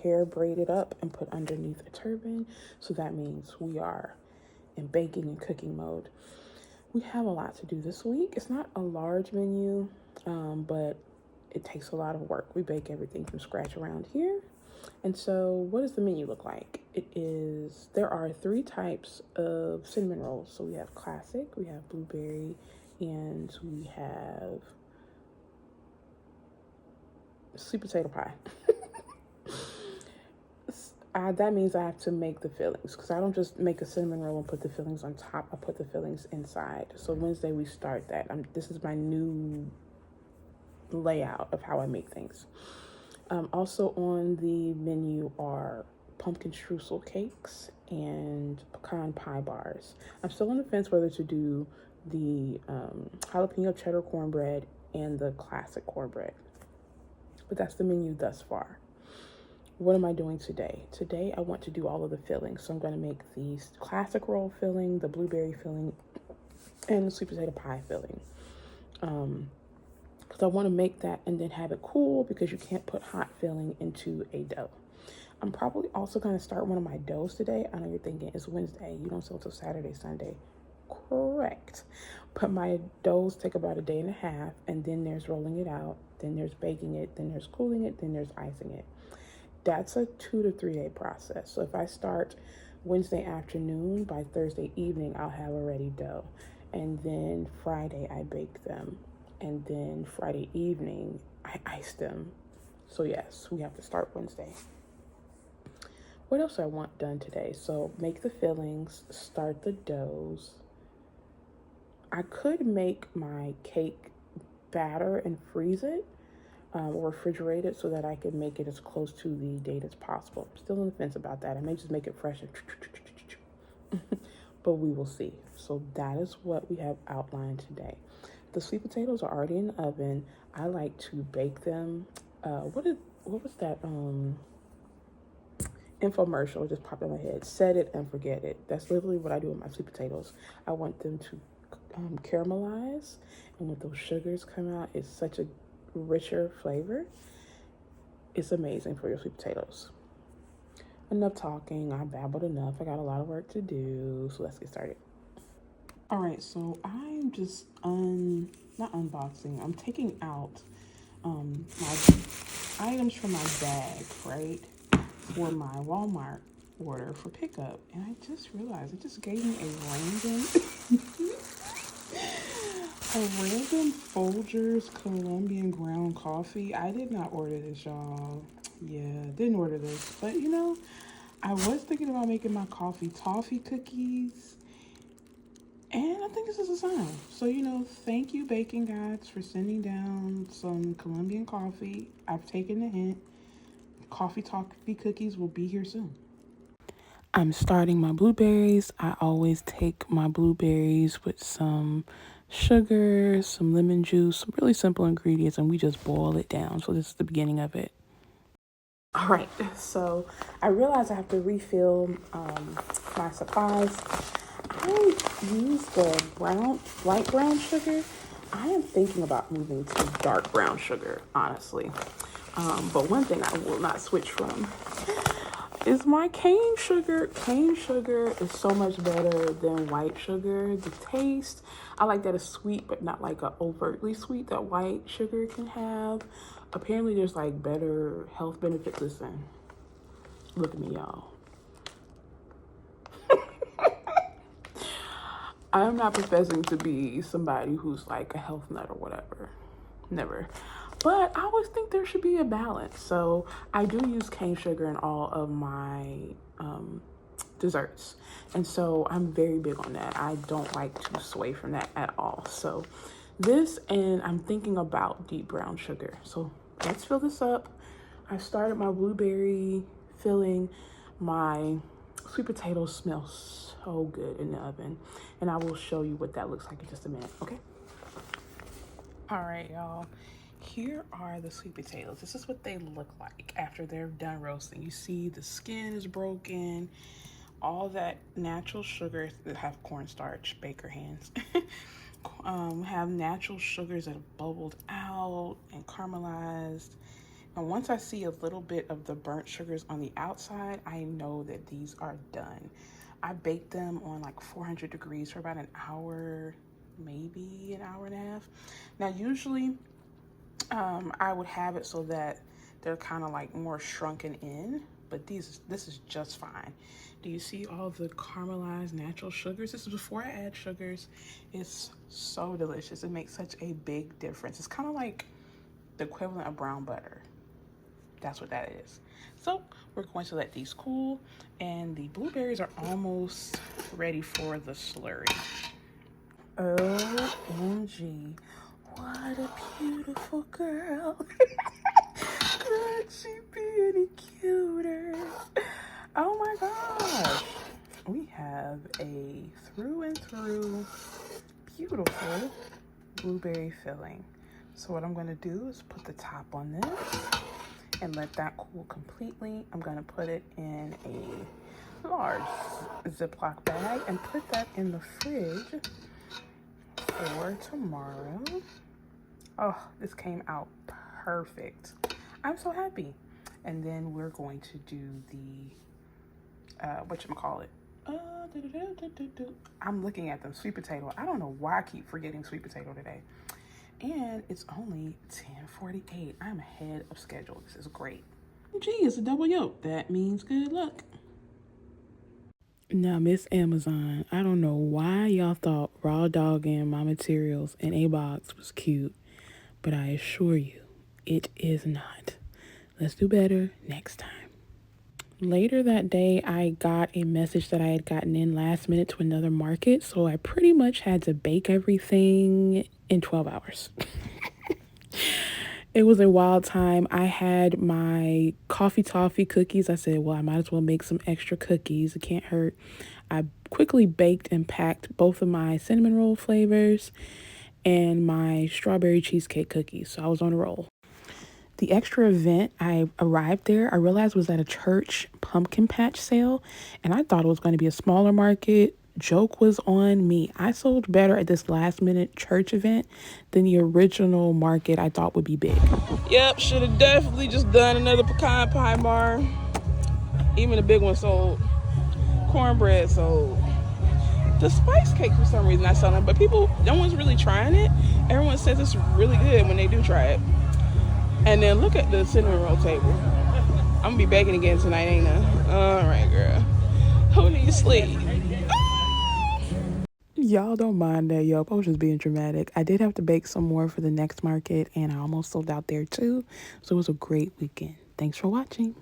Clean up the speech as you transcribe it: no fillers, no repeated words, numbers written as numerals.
hair braided up and put underneath a turban. So that means we are in baking and cooking mode. We have a lot to do this week. It's not a large menu, but it takes a lot of work. We bake everything from scratch around here. And so what does the menu look like? There are 3 types of cinnamon rolls. So we have classic, we have blueberry, and we have sweet potato pie. That means I have to make the fillings, because I don't just make a cinnamon roll and put the fillings on top. I put the fillings inside. So Wednesday we start that. This is my new layout of how I make things. Also on the menu are pumpkin streusel cakes and pecan pie bars. I'm still on the fence whether to do the jalapeno cheddar cornbread and the classic cornbread. But that's the menu thus far. What am I doing today? Today I want to do all of the fillings. So I'm going to make the classic roll filling, the blueberry filling, and the sweet potato pie filling. Because I want to make that and then have it cool, because you can't put hot filling into a dough. I'm probably also going to start one of my doughs today. I know you're thinking it's Wednesday. You don't sell till Saturday, Sunday. Correct. But my doughs take about a day and a half, and then there's rolling it out, then there's baking it, then there's cooling it, then there's icing it. That's a 2 to 3 day process. So if I start Wednesday afternoon, by Thursday evening, I'll have a ready dough. And then Friday, I bake them. And then Friday evening, I ice them. So yes, we have to start Wednesday. What else I want done today? So make the fillings, start the doughs. I could make my cake batter and freeze it, or refrigerate it, so that I can make it as close to the date as possible. I'm still on the fence about that. I may just make it fresh, but we will see. So that is what we have outlined today. The sweet potatoes are already in the oven. I like to bake them. What was that infomercial just popped in my head? Set it and forget it. That's literally what I do with my sweet potatoes. I want them to caramelize, and when those sugars come out, it's such a richer flavor. It's amazing for your sweet potatoes. Enough talking. I babbled enough. I got a lot of work to do, so let's get started. All right, so I'm just not unboxing. I'm taking out my items from my bag, right, for my Walmart order for pickup, and I just realized it just gave me a random Folgers Colombian ground coffee. I did not order this, y'all. Yeah, didn't order this. But, I was thinking about making my coffee toffee cookies. And I think this is a sign. So, thank you, baking gods, for sending down some Colombian coffee. I've taken the hint. Coffee toffee cookies will be here soon. I'm starting my blueberries. I always take my blueberries with some sugar, some lemon juice, some really simple ingredients, and we just boil it down. So this is the beginning of it. All right, so I realize I have to refill my supplies. I use the light brown sugar. I am thinking about moving to dark brown sugar, honestly. But one thing I will not switch from is my cane sugar. Cane sugar is so much better than white sugar. The taste, I like that it's sweet, but not like a overtly sweet that white sugar can have. Apparently there's like better health benefits. Listen, look at me, y'all. I am not professing to be somebody who's like a health nut or whatever. Never. But I always think there should be a balance. So I do use cane sugar in all of my desserts. And so I'm very big on that. I don't like to sway from that at all. So this, and I'm thinking about deep brown sugar. So let's fill this up. I started my blueberry filling. My sweet potatoes smell so good in the oven. And I will show you what that looks like in just a minute, okay? All right, y'all. Here are the sweet potatoes. This is what they look like after they're done roasting. You see the skin is broken. All that natural sugar that have cornstarch, baker hands, have natural sugars that have bubbled out and caramelized. And once I see a little bit of the burnt sugars on the outside, I know that these are done. I baked them on like 400 degrees for about an hour, maybe an hour and a half. Now, usually I would have it so that they're kind of like more shrunken in, but this is just fine. Do you see all the caramelized natural sugars? This is before I add sugars. It's so delicious. It makes such a big difference. It's kind of like the equivalent of brown butter. That's what that is. So we're going to let these cool, and the blueberries are almost ready for the slurry. OMG. What a beautiful girl. Could she be any cuter? Oh my gosh. We have a through and through beautiful blueberry filling. So what I'm going to do is put the top on this and let that cool completely. I'm going to put it in a large Ziploc bag and put that in the fridge for tomorrow. Oh, this came out perfect. I'm so happy. And then we're going to do the, whatchamacallit. I'm looking at them, sweet potato. I don't know why I keep forgetting sweet potato today. And it's only 10:48. I'm ahead of schedule. This is great. Gee, it's a double yolk. That means good luck. Now, Miss Amazon, I don't know why y'all thought raw dog and my materials in a box was cute, but I assure you, it is not. Let's do better next time. Later that day, I got a message that I had gotten in last minute to another market, so I pretty much had to bake everything in 12 hours. It was a wild time. I had my coffee toffee cookies. I said, well, I might as well make some extra cookies. It can't hurt. I quickly baked and packed both of my cinnamon roll flavors and my strawberry cheesecake cookies. So I was on a roll. The extra event, I arrived there, I realized was at a church pumpkin patch sale, and I thought it was going to be a smaller market. Joke was on me. I sold better at this last minute church event than the original market I thought would be big. Yep, should have definitely just done another pecan pie bar. Even the big one sold. Cornbread sold. The spice cake for some reason I sell them, but no one's really trying it. Everyone says it's really good when they do try it. And then look at the cinnamon roll table. I'm gonna be baking again tonight, ain't I? All right, girl. Who needs sleep? Y'all don't mind that, y'all. I was just being dramatic. I did have to bake some more for the next market, and I almost sold out there too. So it was a great weekend. Thanks for watching.